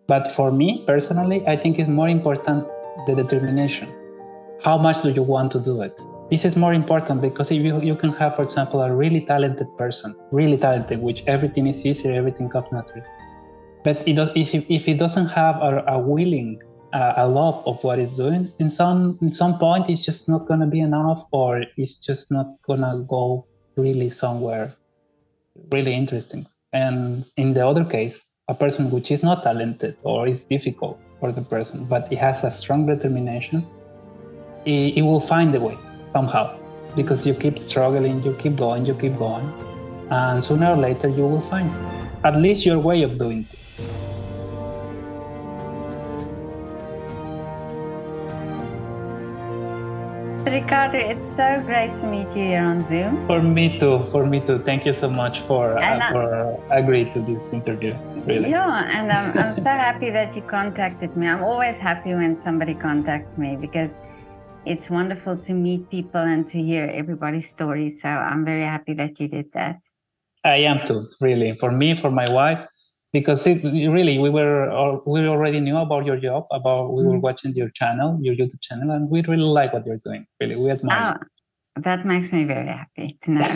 But for me personally, I think it's more important the determination. How much do you want to do it? This is more important because if you can have, for example, a really talented person, really talented, which everything is easy, everything comes naturally. But if it doesn't have a willing, a love of what it's doing, in some point, it's just not gonna be enough, or it's just not gonna go really somewhere really interesting. And in the other case, a person which is not talented or is difficult for the person, but he has a strong determination, he will find a way somehow, because you keep struggling, you keep going, and sooner or later you will find at least your way of doing it. Ricardo, it's so great to meet you here on Zoom. For me too. Thank you so much for agreeing to this interview. Really. Yeah, and I'm so happy that you contacted me. I'm always happy when somebody contacts me because it's wonderful to meet people and to hear everybody's stories. So I'm very happy that you did that. I am too, really. For me, for my wife, because we already knew about your job, we were watching your YouTube channel, and we really like what you're doing. Really, we admire. That makes me very happy to know.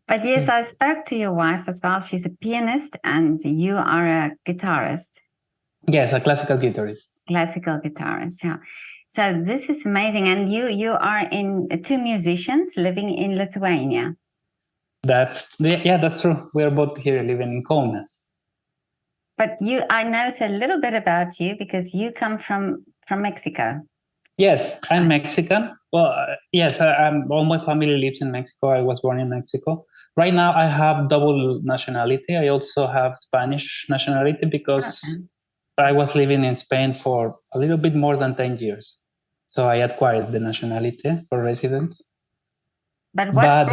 But yes, I spoke to your wife as well. She's a pianist, and you are a guitarist. Yes, a classical guitarist. Classical guitarist, yeah. So this is amazing, and you are two musicians living in Lithuania. That's true. We are both here living in Kaunas. But I know a little bit about you because you come from Mexico. Yes, I'm Mexican. Well, yes, all my family lives in Mexico. I was born in Mexico. Right now, I have double nationality. I also have Spanish nationality because I was living in Spain for a little bit more than 10 years. So I acquired the nationality for residence. But what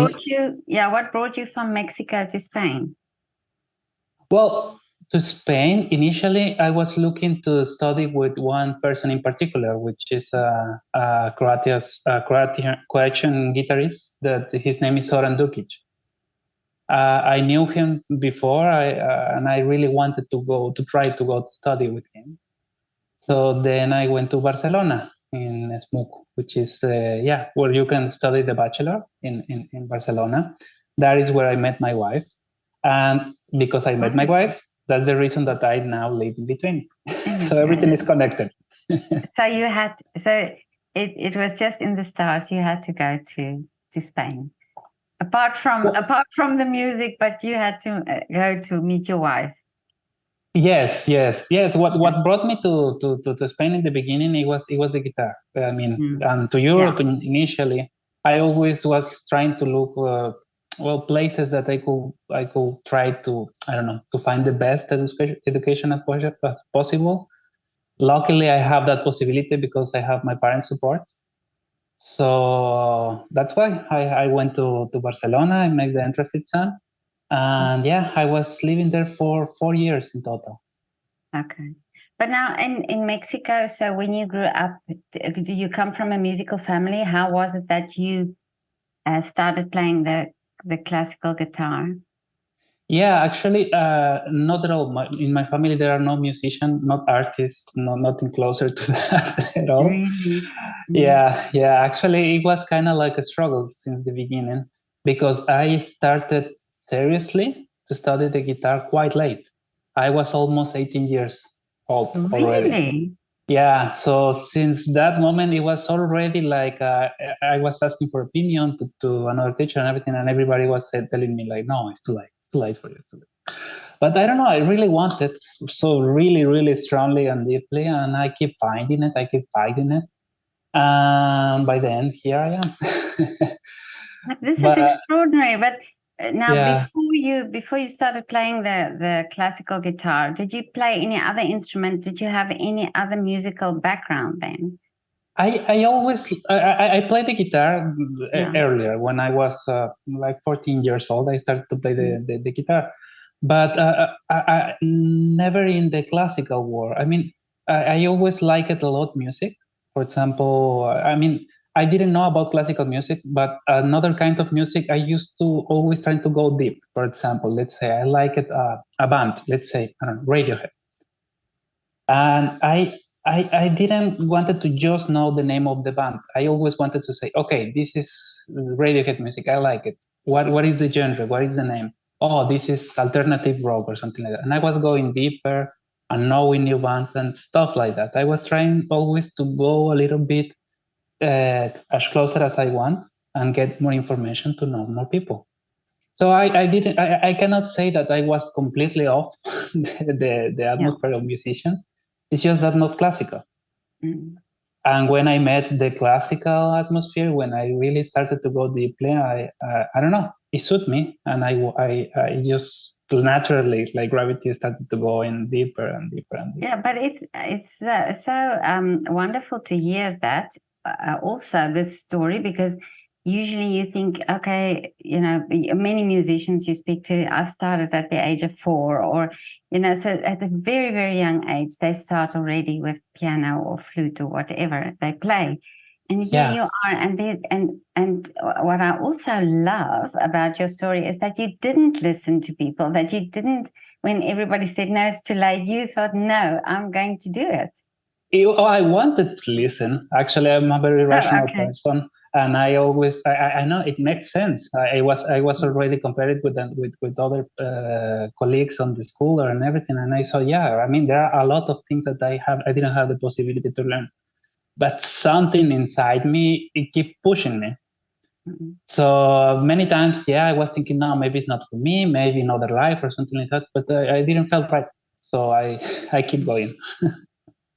brought you from Mexico to Spain? Well, to Spain, initially, I was looking to study with one person in particular, which is a Croatian guitarist. His name is Zoran Dukic. I knew him before, and I really wanted to try to go to study with him. So then I went to Barcelona in SMUC, which is where you can study the Bachelor in Barcelona. That is where I met my wife. And because I met my wife, that's the reason that I now live in between. So everything is connected. It was just in the stars you had to go to Spain. Apart from the music, but you had to go to meet your wife. Yes. What brought me to Spain in the beginning, it was the guitar. I mean, and to Europe initially. I always was trying to look places that I could try to to find the best education as possible. Luckily, I have that possibility because I have my parents' support. So that's why I went to Barcelona. I made the entrance exam. And I was living there for 4 years in total. Okay. But now in Mexico, so when you grew up, do you come from a musical family? How was it that you started playing the classical guitar? Yeah, actually, not at all. In my family, there are no musicians, not artists, nothing closer to that at all. Really? Yeah. Actually, it was kind of like a struggle since the beginning because I started seriously to study the guitar quite late. I was almost 18 years old already. Really? Yeah, so since that moment, it was already like I was asking for opinion to another teacher and everything, and everybody was telling me like, no, it's too late for you. It's too late. But I don't know, I really want it so really, really strongly and deeply, and I keep finding it, and by the end, here I am. This is extraordinary, but now before you started playing the classical guitar, did you play any other instrument? Did you have any other musical background then? I always played the guitar earlier when I was like 14 years old. I started to play the guitar, but I never in the classical world. I mean, I always liked a lot music. For example, I mean, I didn't know about classical music, but another kind of music I used to always try to go deep. For example, let's say I liked a band. Let's say Radiohead. And I didn't wanted to just know the name of the band. I always wanted to say, okay, this is Radiohead music. I like it. What is the genre? What is the name? Oh, this is alternative rock or something like that. And I was going deeper and knowing new bands and stuff like that. I was trying always to go a little bit as closer as I want and get more information to know more people. So I didn't. I cannot say that I was completely off the atmosphere of musician. It's just that not classical. Mm. And when I met the classical atmosphere, when I really started to go deeply, I don't know, it suited me, and I just naturally, like gravity, started to go in deeper and deeper and deeper. Yeah, but it's so wonderful to hear that also this story, because usually you think, okay, many musicians you speak to, I've started at the age of 4, or so at a very, very young age they start already with piano or flute or whatever they play. And here you are, and what I also love about your story is that you didn't listen to people, that you didn't, when everybody said no, it's too late, you thought, no, I'm going to do it. I wanted to listen. Actually, I'm a very rational person, and I always I know it makes sense. I was already compared with other colleagues on the school and everything, and I saw, I mean, there are a lot of things that I didn't have the possibility to learn, but something inside me it kept pushing me. Mm-hmm. So many times, I was thinking, no, maybe it's not for me, maybe another life or something like that, but I didn't feel right, so I keep going.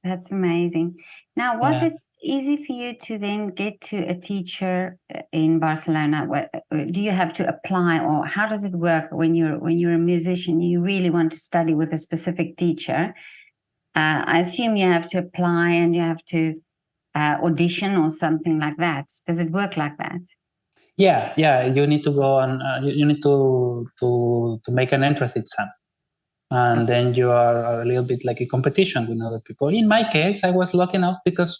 That's amazing. Now, was it easy for you to then get to a teacher in Barcelona? Do you have to apply, or how does it work when you're a musician? You really want to study with a specific teacher. I assume you have to apply and you have to audition or something like that. Does it work like that? Yeah. You need to go and you need to make an entrance exam. And then you are a little bit like a competition with other people. In my case, I was lucky enough because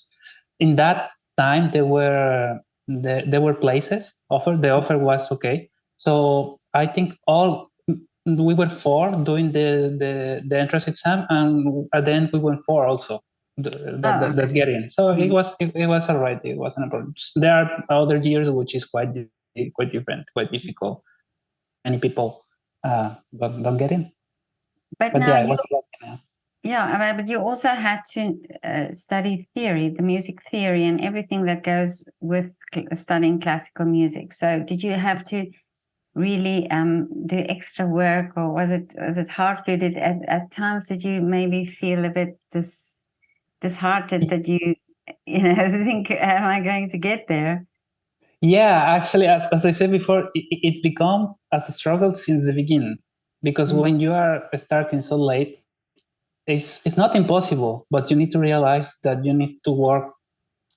in that time there were places offered. The offer was okay. So I think we were 4 doing the entrance exam, and at the end we were 4 also that get in. So it was all right. It wasn't a problem. There are other years which is quite different, quite difficult. Many people don't get in. But now but you also had to study theory, the music theory, and everything that goes with studying classical music. So did you have to really do extra work, or was it hard for you? Did at times did you maybe feel a bit disheartened that you think, am I going to get there? Yeah, actually, as I said before, it become as a struggle since the beginning, because when you are starting so late, it's not impossible, but you need to realize that you need to work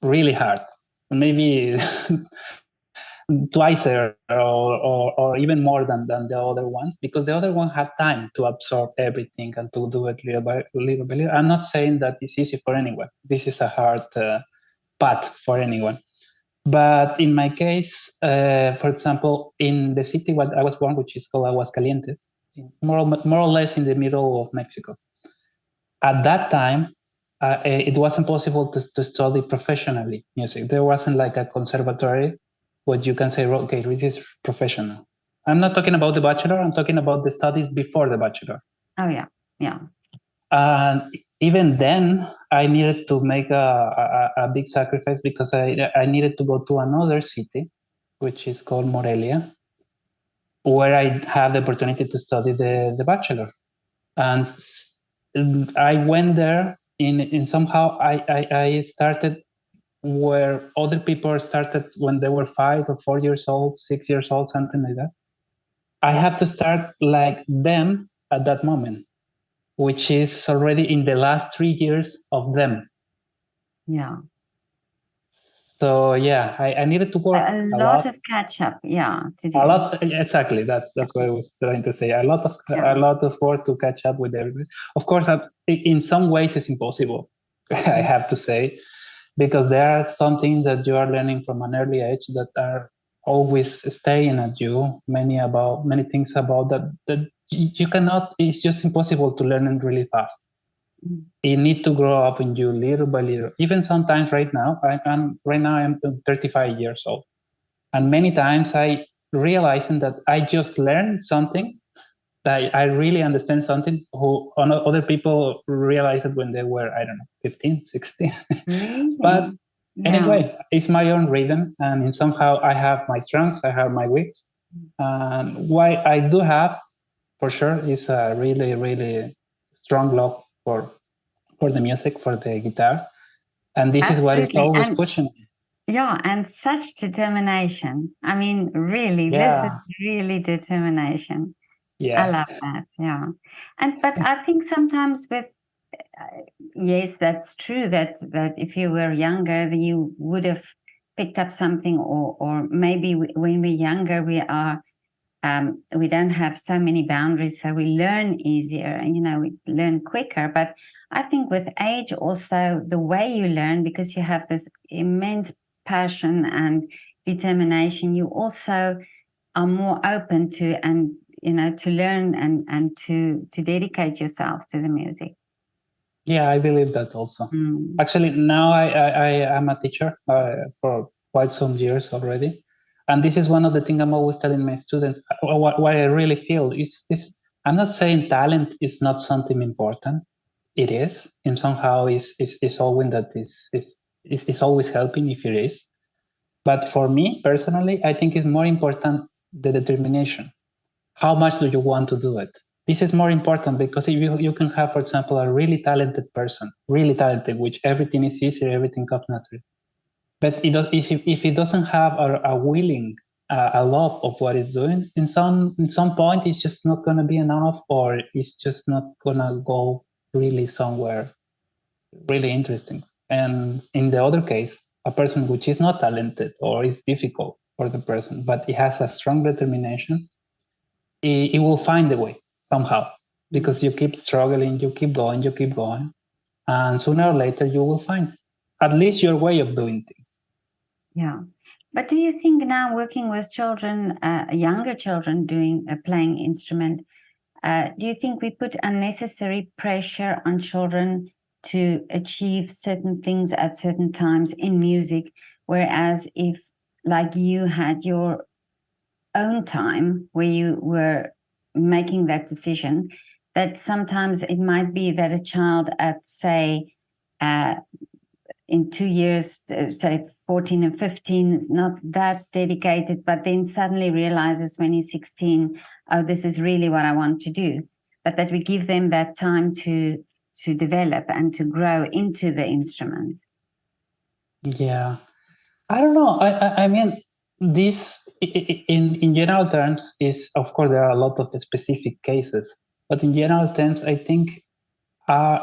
really hard, maybe twice or even more than the other ones, because the other one had time to absorb everything and to do it little by little. I'm not saying that it's easy for anyone. This is a hard path for anyone. But in my case, for example, in the city where I was born, which is called Aguascalientes, more or less in the middle of Mexico. At that time, it wasn't possible to study professionally music. There wasn't like a conservatory where you can say, okay, this is professional. I'm not talking about the bachelor. I'm talking about the studies before the bachelor. Oh, yeah. And even then, I needed to make a big sacrifice because I needed to go to another city, which is called Morelia, where I had the opportunity to study the bachelor. And I went there in somehow I started where other people started when they were 5 or 4 years old, 6 years old, something like that. I have to start like them at that moment, which is already in the last 3 years of them. Yeah. So I needed to work a lot of catch up, to do. A lot, exactly. That's what I was trying to say. A lot of work to catch up with everybody. Of course, in some ways it's impossible. I have to say, because there are some things that you are learning from an early age that are always staying at you. Many things about that you cannot. It's just impossible to learn it really fast. It need to grow up in you little by little. Even sometimes right now, I'm 35 years old, and many times I realizing that I just learned something that I really understand something who other people realize it when they were, I don't know, 15, 16. Really? But Yeah. anyway, it's my own rhythm, and somehow I have my strengths, I have my weaks. And why I do have, for sure, is a really, really strong love for the music, for the guitar. And this is what is Absolutely. always And pushing me. yeah, and such determination. I mean, really, this is Yeah. really determination. I Yeah. love that. Yeah. But I think sometimes with yes, that's true that if you were younger, you would have picked up something, or maybe when we're younger, we don't have so many boundaries, so we learn easier, we learn quicker. But I think with age also, the way you learn, because you have this immense passion and determination, you also are more open to, and to learn, and to dedicate yourself to the music. Yeah, I believe that also. Mm. Actually, now I am a teacher for quite some years already. And this is one of the things I'm always telling my students. What I really feel is I'm not saying talent is not something important. It is, and somehow is always that is always helping if it is. But for me personally, I think it's more important the determination. How much do you want to do it? This is more important because if you can have, for example, a really talented person, really talented, which everything is easier, everything comes naturally. But if it doesn't have a willing, a love of what it's doing, in some point, it's just not going to be enough, or it's just not going to go really somewhere really interesting. And in the other case, a person which is not talented or is difficult for the person, but it has a strong determination, it will find a way somehow, because you keep struggling, you keep going, and sooner or later you will find at least your way of doing things. Yeah. But do you think now, working with children, younger children doing playing instrument, do you think we put unnecessary pressure on children to achieve certain things at certain times in music? Whereas if, like, you had your own time where you were making that decision, that sometimes it might be that a child at, say, in 2 years, say 14 and 15, is not that dedicated, but then suddenly realizes when he's 16, oh, this is really what I want to do. But that we give them that time to develop and to grow into the instrument. Yeah, I don't know. I mean, this in general terms is, of course, there are a lot of specific cases, but in general terms, I think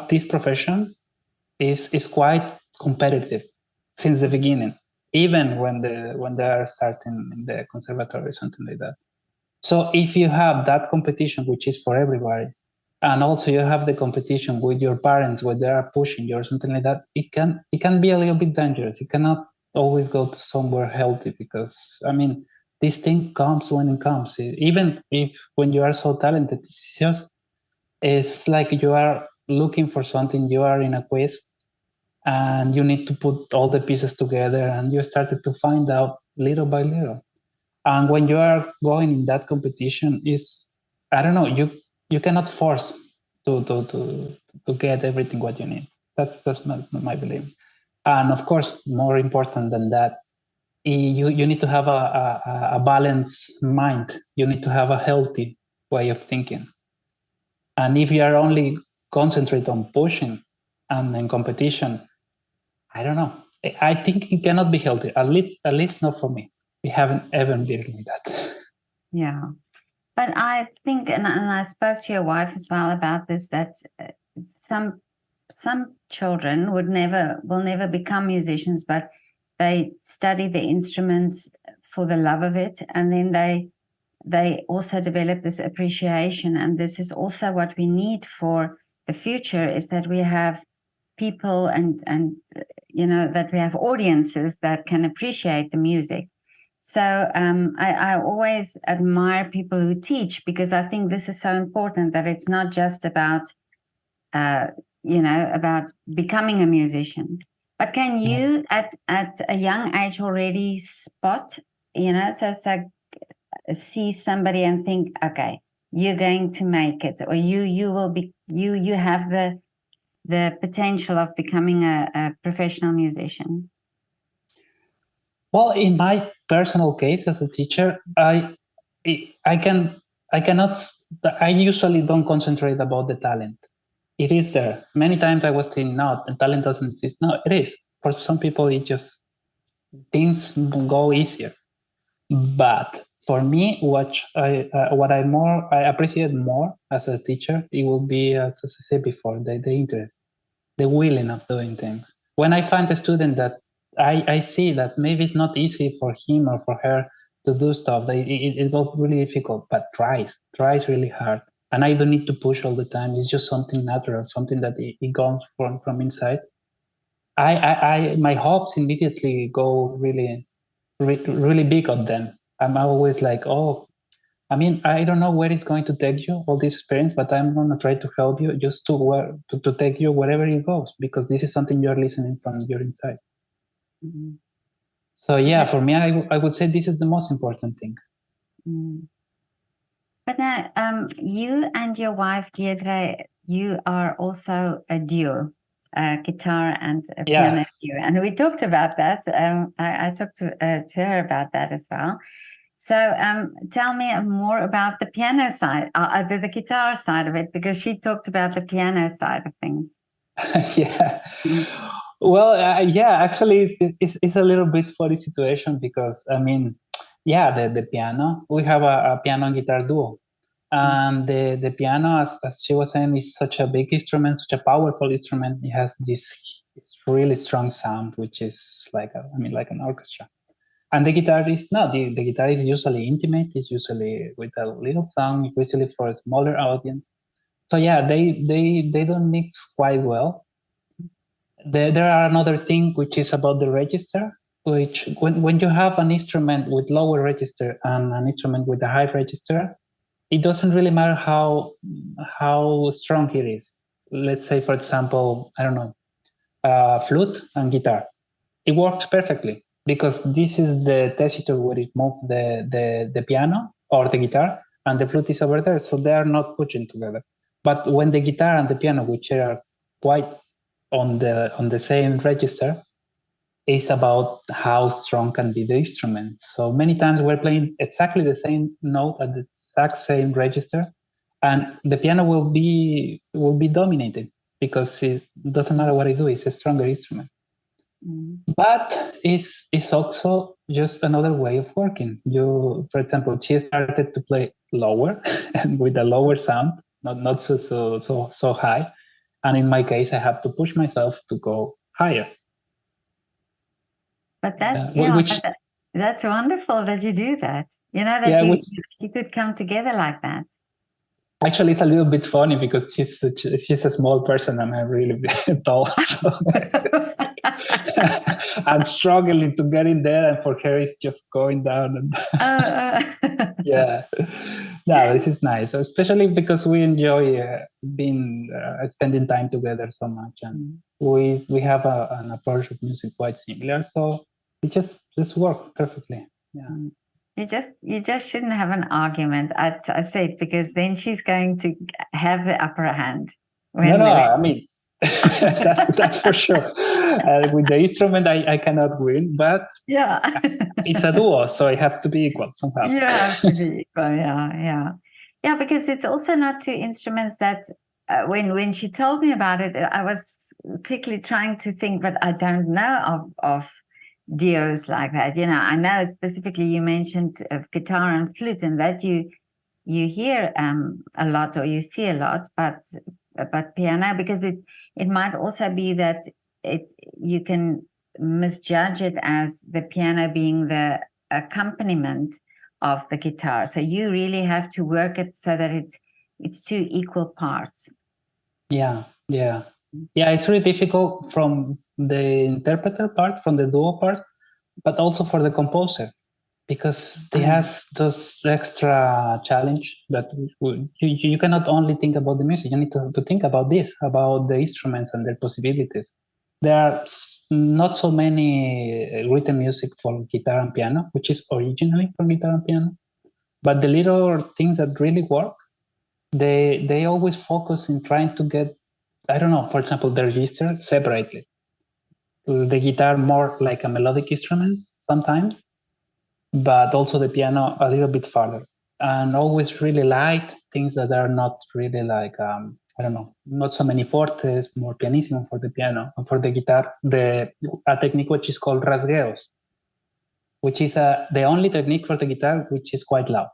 this profession is quite competitive since the beginning, even when they are starting in the conservatory or something like that. So if you have that competition, which is for everybody, and also you have the competition with your parents, where they are pushing you or something like that, it can be a little bit dangerous. It cannot always go to somewhere healthy, because I mean, this thing comes when it comes. Even if when you are so talented, it's like you are looking for something. You are in a quiz, and you need to put all the pieces together, and you started to find out little by little. And when you are going in that competition, is, I don't know, you cannot force to get everything what you need. That's my belief. And of course, more important than that, you need to have a balanced mind. You need to have a healthy way of thinking. And if you are only concentrate on pushing and in competition, I don't know. I think it cannot be healthy. At least not for me. We haven't ever been like that. Yeah. But I think, and I spoke to your wife as well about this, that some children will never become musicians, but they study the instruments for the love of it, and then they also develop this appreciation. And this is also what we need for the future, is that we have people, and that we have audiences that can appreciate the music. So I always admire people who teach, because I think this is so important, that it's not just about about becoming a musician. But can you, at a young age, already spot, so see somebody and think, okay, you're going to make it, or you will be, you have the potential of becoming a professional musician? Well, in my personal case as a teacher, I usually don't concentrate about the talent. It is there. Many times I was thinking, no, the talent doesn't exist. No, it is. For some people, things go easier. But for me, what I appreciate more as a teacher, it will be, as I said before, the interest, the willing of doing things. When I find a student that I see that maybe it's not easy for him or for her to do stuff, it was really difficult, but tries really hard. And I don't need to push all the time. It's just something natural, something that it comes from inside. My hopes immediately go really big on them. I'm always like, oh, I mean, I don't know where it's going to take you, all this experience, but I'm going to try to help you just to take you wherever it goes, because this is something you're listening from your inside. Mm-hmm. So yeah, for me, I would say this is the most important thing. Mm. But now, you and your wife, Deirdre, you are also a duo, a guitar and a piano duo. And we talked about that. I talked to her about that as well. So tell me more about the piano side, the guitar side of it, because she talked about the piano side of things. Yeah. Well, actually, it's a little bit funny situation because, I mean, the piano, we have a piano and guitar duo. And the piano, as she was saying, is such a big instrument, such a powerful instrument. It has this really strong sound, which is like an orchestra. And the guitar is not. The guitar is usually intimate. It's usually with a little sound, usually for a smaller audience. So yeah, they don't mix quite well. There are another thing which is about the register, which when you have an instrument with lower register and an instrument with a high register, it doesn't really matter how strong it is. Let's say, for example, I don't know, flute and guitar. It works perfectly because this is the tessiture where it moves the piano or the guitar, and the flute is over there, so they are not pushing together. But when the guitar and the piano, which are quite on the same register, is about how strong can be the instrument. So many times we're playing exactly the same note at the exact same register, and the piano will be dominated because it doesn't matter what I do; it's a stronger instrument. But it's also just another way of working. For example, she started to play lower and with a lower sound, not so high, and in my case, I have to push myself to go higher. But that's wonderful that you do that. You could come together like that. Actually, it's a little bit funny because she's a small person and I'm really tall. So I'm struggling to get in there, and for her, it's just going down. Yeah, no, this is nice, especially because we enjoy spending time together so much, and we have an approach of music quite similar. So it just works perfectly. Yeah. You just shouldn't have an argument. I said, because then she's going to have the upper hand. I mean, that's for sure. With the instrument, I cannot win, but it's a duo, so it has to be equal somehow. You have to be equal, yeah. Because it's also not two instruments that. When she told me about it, I was quickly trying to think, but I don't know of duos like that. I know specifically you mentioned guitar and flute, and that you hear a lot or you see a lot, but piano, because it might also be that you can misjudge it as the piano being the accompaniment of the guitar. So you really have to work it so that it's two equal parts. Yeah. It's really difficult from the interpreter part, from the duo part, but also for the composer, because it has those extra challenge that you cannot only think about the music. You need to think about about the instruments and their possibilities. There are not so many written music for guitar and piano, which is originally for guitar and piano. But the little things that really work, they always focus in trying to get, I don't know, for example, the register separately. The guitar more like a melodic instrument sometimes, but also the piano a little bit farther. And always really light things that are not really like, I don't know, not so many fortes, more pianissimo for the piano. And for the guitar, a technique which is called rasgueos, which is the only technique for the guitar which is quite loud.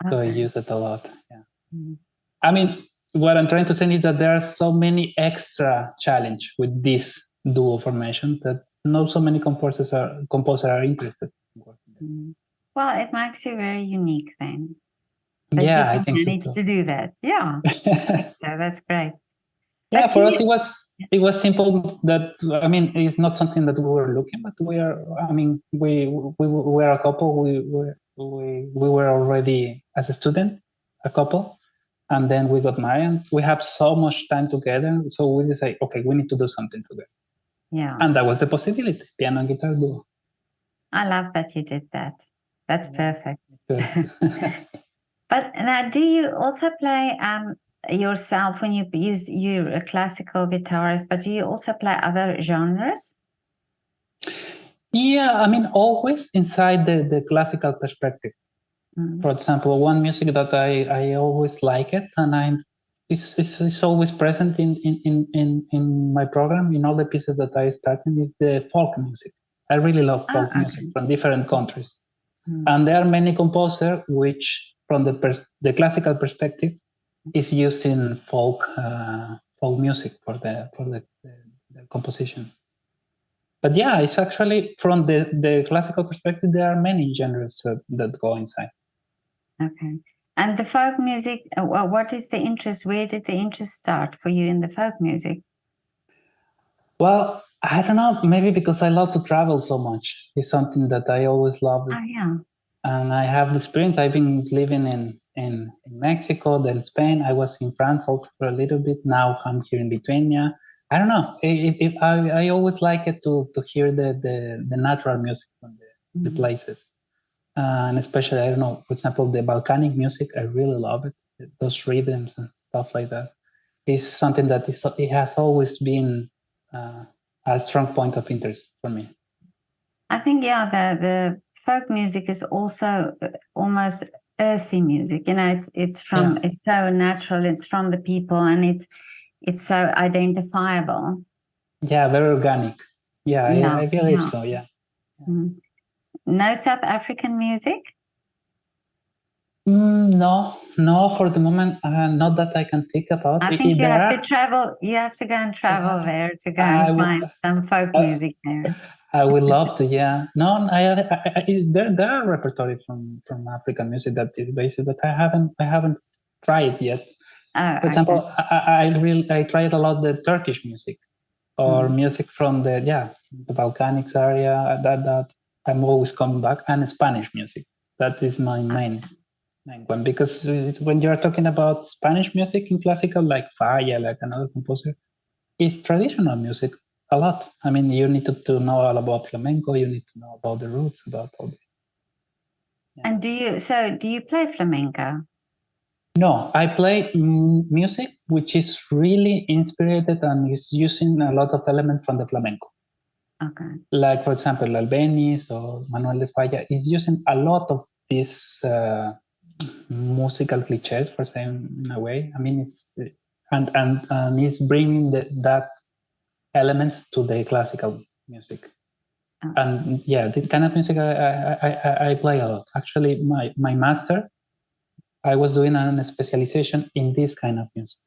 Okay. So I use it a lot. Yeah. Mm-hmm. I mean, what I'm trying to say is that there are so many extra challenge with this duo formation that not so many composers are interested in working there. Mm-hmm. Well, it makes you very unique then. Yeah, I think managed to do that. Yeah. So that's great. Yeah, for us it was simple. That, I mean, it's not something that we were looking, but we were a couple. We were already, as a student, a couple, and then we got married. We have so much time together, so we decided, okay, we need to do something together. Yeah, and that was the possibility: piano and guitar duo. I love that you did that. That's perfect. But now, do you also play yourself when you're a classical guitarist, but do you also play other genres? Yeah, I mean, always inside the classical perspective. Mm-hmm. For example, one music that I always like it, and it's always present in my program, in all the pieces that I started, is the folk music. I really love folk music from different countries. Mm-hmm. And there are many composers which, from the classical perspective, is using folk music for the composition. But yeah, it's actually, from the classical perspective, there are many genres that go inside. Okay. And the folk music, what is the interest? Where did the interest start for you in the folk music? Well, I don't know, maybe because I love to travel so much. It's something that I always loved. Oh, yeah. And I have the experience. I've been living in Mexico, then Spain. I was in France also for a little bit. Now I'm here in Lithuania. I don't know. I always like it to hear the natural music from the places. And especially, I don't know, for example, the Balkanic music, I really love it. Those rhythms and stuff like that is something that it has always been a strong point of interest for me. I think, yeah, the folk music is also almost earthy music. You know, it's so natural. It's from the people, and it's so identifiable. Yeah, very organic. Yeah, I believe so. Yeah. Mm-hmm. No South African music? No, for the moment, not that I can think about. I think you have to travel. You have to go and travel there to go and find some folk music there. I would love to. Yeah, no, there are repertory from African music that is basic, but I haven't tried yet. For example, I tried a lot the Turkish music, or music from the Balkanics area. That I'm always coming back, and Spanish music. That is my main one, because when you're talking about Spanish music in classical, like Falla, like another composer, it's traditional music a lot. I mean, you need to know all about flamenco. You need to know about the roots, about all this. Yeah. And do you play flamenco? No, I play music which is really inspired and is using a lot of elements from the flamenco. Okay. Like, for example, Albéniz or Manuel de Falla is using a lot of these musical cliches, for saying in a way. I mean, it's and it's bringing that elements to the classical music. Oh. And yeah, the kind of music I play a lot. Actually, my master, I was doing a specialization in this kind of music,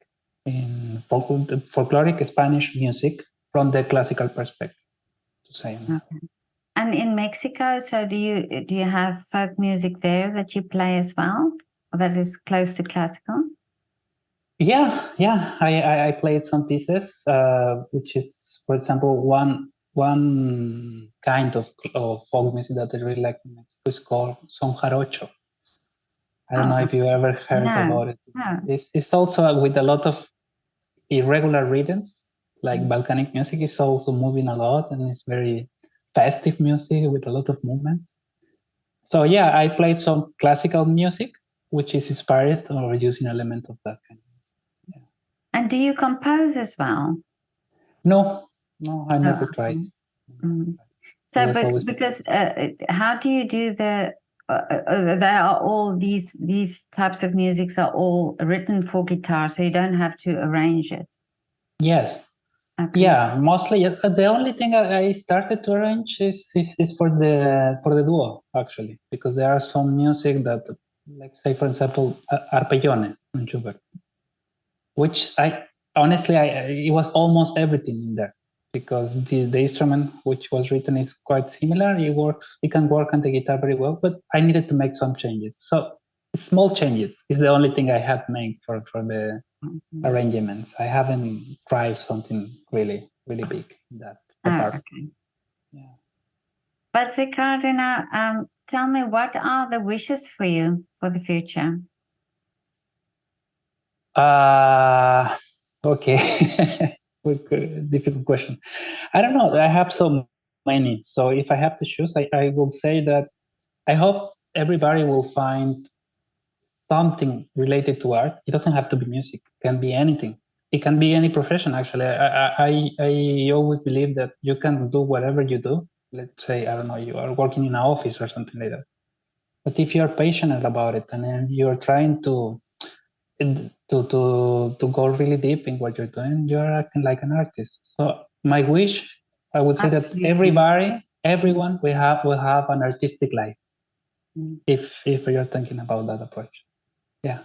in folkloric Spanish music from the classical perspective, to say. Okay. And in Mexico, so do you have folk music there that you play as well, or that is close to classical? Yeah. I played some pieces, which is, for example, one kind of folk music that I really like in Mexico is called son jarocho. I don't know if you ever heard about it. No. It's also with a lot of irregular rhythms, like Balkanic music is also moving a lot, and it's very festive music with a lot of movements. So yeah, I played some classical music, which is inspired or using element of that kind. Yeah. And do you compose as well? No, I never tried. So, because how do you do the? They are all these types of musics are all written for guitar, so you don't have to arrange it. Yes. Okay. Yeah, mostly. The only thing I started to arrange is for the duo, actually, because there are some music that, like say for example, arpeggione in Schubert, which I honestly it was almost everything in there, because the instrument which was written is quite similar. It can work on the guitar very well, but I needed to make some changes. So small changes is the only thing I have made for the arrangements. I haven't tried something really big in that department. Okay. Yeah. But Ricardo, now tell me, what are the wishes for you for the future? Okay. Difficult question. I don't know. I have so many. So if I have to choose, I will say that I hope everybody will find something related to art. It doesn't have to be music. It can be anything. It can be any profession, actually. I always believe that you can do whatever you do. Let's say, I don't know, you are working in an office or something like that. But if you're passionate about it and then you're trying to go really deep in what you're doing, you're acting like an artist. So my wish, I would say that everyone will have an artistic life. If you're thinking about that approach. Yeah.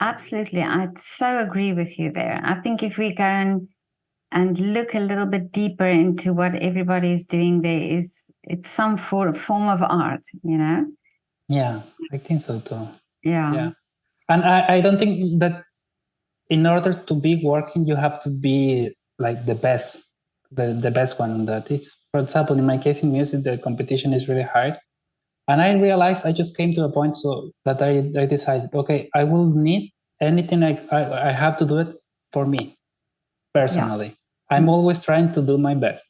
Absolutely. I so agree with you there. I think if we go and look a little bit deeper into what everybody is doing, it's some form of art, you know? Yeah, I think so too. Yeah. And I don't think that in order to be working, you have to be like the best one on that. Is, for example, in my case in music, the competition is really hard. And I realized I just came to a point so that I decided, okay, I will need anything I have to do it for me personally. Yeah. I'm always trying to do my best.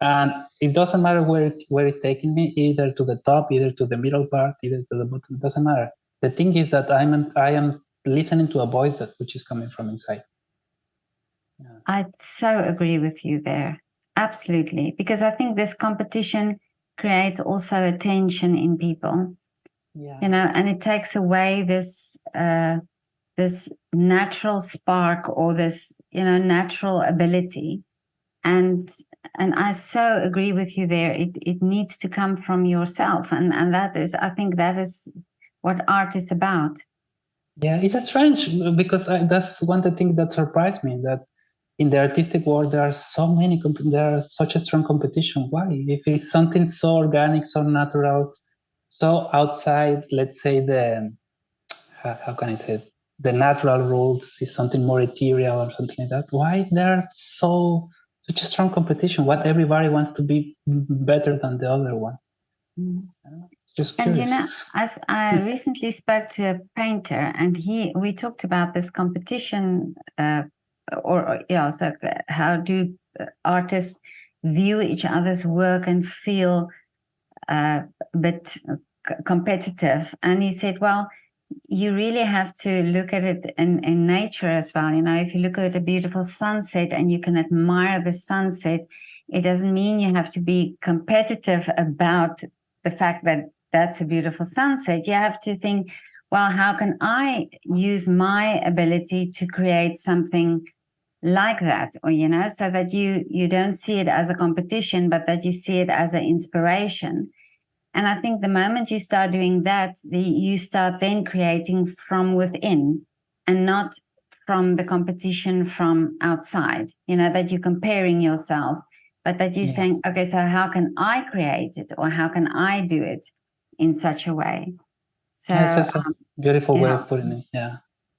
And it doesn't matter where it's taking me, either to the top, either to the middle part, either to the bottom. It doesn't matter. The thing is that I am listening to a voice which is coming from inside. Yeah. I so agree with you there. Absolutely. Because I think this competition creates also a tension in people. Yeah. You know, and it takes away this this natural spark or this, you know, natural ability. And I so agree with you there. It needs to come from yourself. And that is, I think that is what art is about. Yeah, it's strange because that's one of the things that surprised me, that in the artistic world there are so many there are such a strong competition. Why? If it's something so organic, so natural, so outside, let's say the how can I say it? The natural rules is something more ethereal or something like that. Why there are such a strong competition? What everybody wants to be better than the other one? Just curious. And you know, as I recently spoke to a painter, and we talked about this competition, so how do artists view each other's work and feel a bit competitive? And he said, well, you really have to look at it in nature as well. You know, if you look at a beautiful sunset and you can admire the sunset, it doesn't mean you have to be competitive about the fact that that's a beautiful sunset. You have to think, well, how can I use my ability to create something like that? Or, you know, so that you don't see it as a competition, but that you see it as an inspiration. And I think the moment you start doing that, you start then creating from within and not from the competition from outside, you know, that you're comparing yourself, but that you're saying, okay, so how can I create it, or how can I do it in such a way? So that's a beautiful way of putting it. Yeah.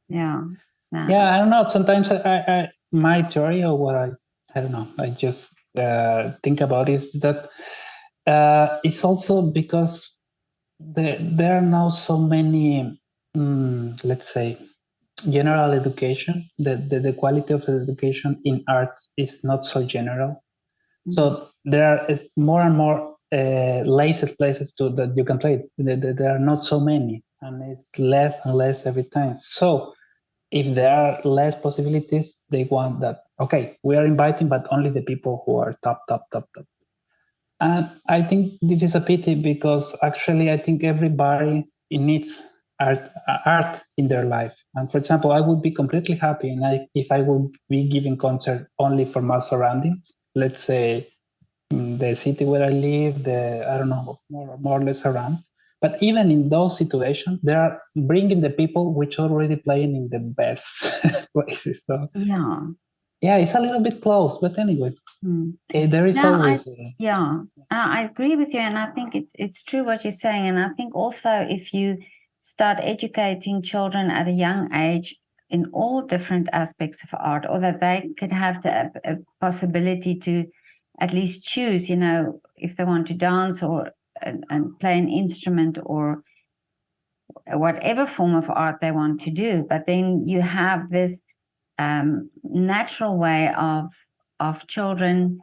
Yeah. Yeah, I don't know. Sometimes I my theory or what I don't know. I just think about is that it's also because there are now so many, let's say, general education. The quality of the education in arts is not so general. So there is more and more places that you can play. There are not so many, and it's less and less every time. So if there are less possibilities, they want that. Okay, we are inviting, but only the people who are top. And I think this is a pity because actually I think everybody needs art in their life. And for example, I would be completely happy if I would be giving concert only for my surroundings. Let's say the city where I live, I don't know, more or less around. But even in those situations, they are bringing the people which are already playing in the best places. So yeah, it's a little bit close, but anyway, there is always. I agree with you, and I think it's true what you're saying. And I think also if you start educating children at a young age in all different aspects of art, or that they could have a possibility to at least choose, if they want to dance or and play an instrument or whatever form of art they want to do. But then you have this natural way of children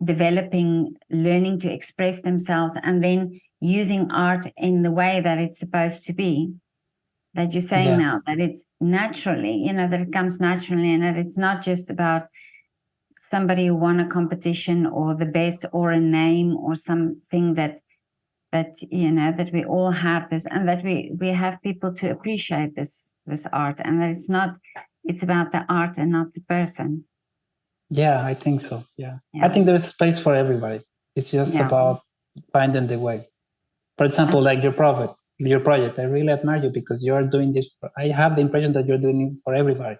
developing, learning to express themselves, and then using art in the way that it's supposed to be. That you're saying now, that it's naturally, that it comes naturally, and that it's not just about somebody who won a competition or the best or a name or something that we all have this, and that we have people to appreciate this art, and that it's about the art and not the person. Yeah, I think so. Yeah. I think there's space for everybody. It's just about finding the way. For example, like your project. I really admire you because you are doing this. I have the impression that you're doing it for everybody.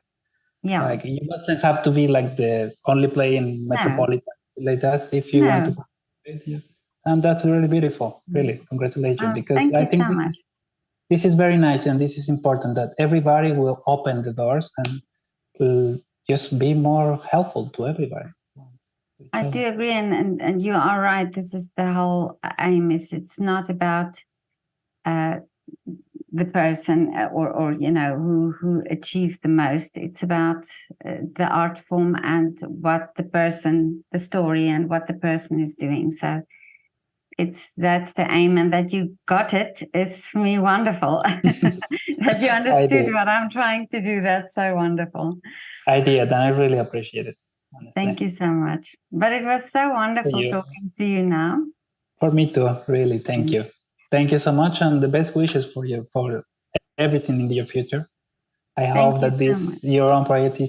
Yeah. Like you mustn't have to be like the only play in Metropolitan like that if you want to. And that's really beautiful. Really, congratulations. Because I think this is very nice, and this is important that everybody will open the doors and will just be more helpful to everybody. I do agree, and you are right. This is the whole aim. It's not about the person or who achieved the most. It's about the art form and what the story and what the person is doing. So that's the aim, and that you got it. It's for me wonderful that you understood what I'm trying to do. That's so wonderful. I did, and I really appreciate it. Honestly. Thank you so much. But it was so wonderful talking to you now. For me too, really. Thank you. Thank you so much, and the best wishes for you for everything in your future. I hope that your own project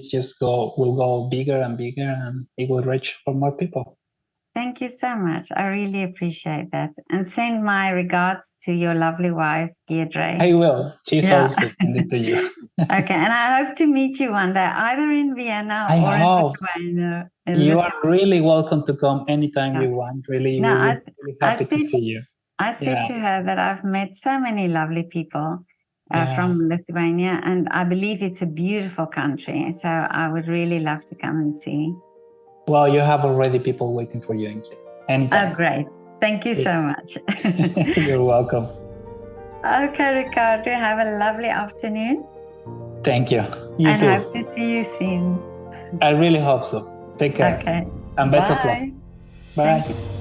will go bigger and bigger, and it will reach for more people. Thank you so much. I really appreciate that. And send my regards to your lovely wife, Deirdre. I will. She's also sending it to you. Okay, and I hope to meet you one day, either in Vienna or in Lithuania. You are really welcome to come anytime you want. Really, really happy to see you. I said to her that I've met so many lovely people from Lithuania, and I believe it's a beautiful country. So I would really love to come and see. Well, you have already people waiting for you anytime. Oh, great. Thank you so much. You're welcome. Okay, Ricardo, have a lovely afternoon. Thank you. You and too. Hope to see you soon. I really hope so. Take care. Okay. And best of luck. Bye.